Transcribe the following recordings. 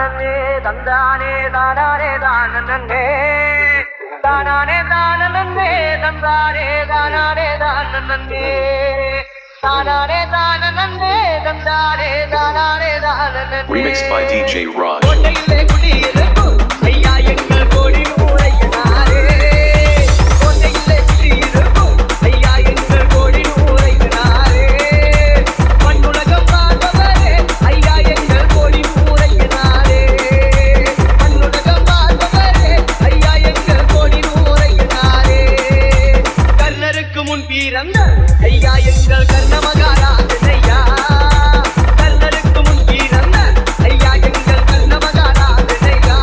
தானே தந்தானே தானே தானே தானே தானே தந்தானே தானே தானே தானே தானே தந்தானே தானே தானே. Remixed by DJ Raj. ஐயா எங்கள் கோடி ஊரையினாரே கோட்டையிலே குடியிருக்கும் ஐயா எங்கள் கோடி ஊரையினாரே மண்ணுலகம் பார்த்தவரே ஐயா எங்கள் கோடி ஊரையினாரே மண்ணுலகம் பார்த்தவரே ஐயா எங்கள் கோடி ஊரையினாரே கர்ணருக்கு முன் பிறந்த ஐயா எங்கள் கர்ண மகாராஜனையா கர்ணருக்கு முன் பிறந்த ஐயா எங்கள் கர்ண மகாராஜனையா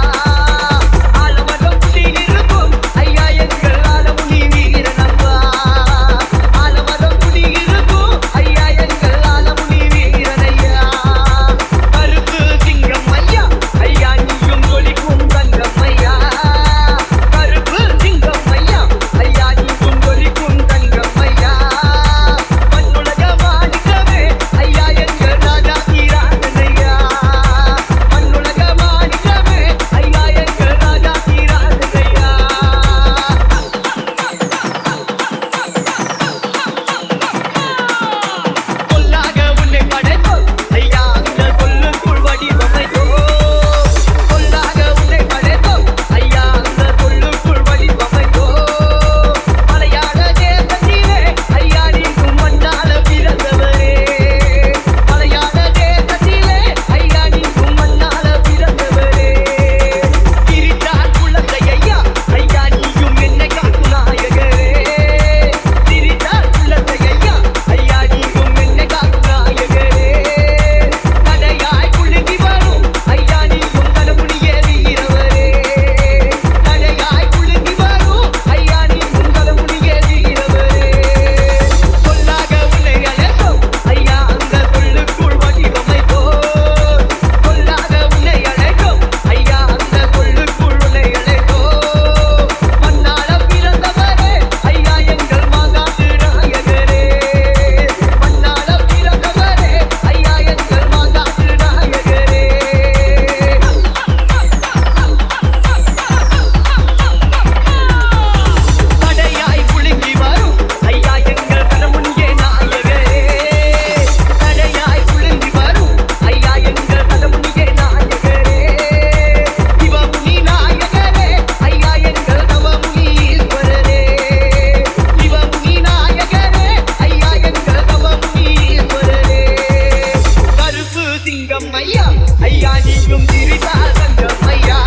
ஆலமரம் குடியிருக்கும் ஐயா எங்கள் ஆலமுனி வீரனப்பா ஆலமரம் குடியிருக்கும் ஐயா எங்கள் ஆலமுனி வீரனையா கருப்பு சிங்கம் ஐயா ஐயா நீயும் கொலிக்கும் தங்கம் ஐயா கருப்பு சிங்கம் ஐயா ஐயா நீயும் கொலிக்கும் தங்கம் ஐயா மண்ணுலக மாணிக்கமே ஐயா எங்கள் ராஜா தீராதனையா மண்ணுலக மாணிக்கமே ஐயா எங்கள் ராஜா தீராதனையா. கொல்லாக உன்னை படைத்தோம் ஐயா அந்த சொல்லுக்குள் வடிவமைத்தோம் கொல்லாக உன்னை படைத்தோம் ஐயா அந்த சொல்லுக்குள் வடிவமைத்தோம் மலையாள தேசத்திலே ஐயா நீக்கும் மண்ணால பிறந்தவரே மலையாள தேசத்திலே ஐயா நீக்கும் மண்ணால பிறந்தவரே திரித்தார் குழந்தை ஐயா ஐயா நீயும் என்னை காக்கும் நாயகரே திரித்தார் குழந்தை ஐயா ஐயா நீயும் என்னை காக்கும் நாயகரே தடையாய் குலுங்கி வரும் ஐயா நீயும் தலைமுடியே வீரவரே தடையாய் குலுங்கி வரும் ஐயா நீயும் தலைமுடியே வீரவரே சொல்லாக உன்னை அழைத்தோம் ஐயா அந்த சொல்லுக்குள் வடிவமைத்தோம் சொல்லாக உன்னை அழைத்தோம் ஐயா அந்த சொல்லுக்குள் உன்னை அழைத்தோம் மண்ணால பிறந்தவரே ஐயா எங்கள் மாகாட்டு நாயகரே மண்ணால பிறந்தவரே ஐயா எங்கள் மாகாட்டு நாயகரே. தடையாய் குலுங்கி வரும் ஐயா எங்கள் தலைமுடியே நாயகரே தடையாய் குலுங்கி வரும் ஐயா எங்கள் தலைமுடியே நாயகரே சிவமுனி நாயகரே ஐயா எங்கள் நவமுனி ஈஸ்வரரே சிவமுனி நாயகரே ஐயா எங்கள் நவமுனி ஈஸ்வரரே கருப்பு சிங்கம் ஐயா ஐயா நீயும் திரிதா தங்கம் ஐயா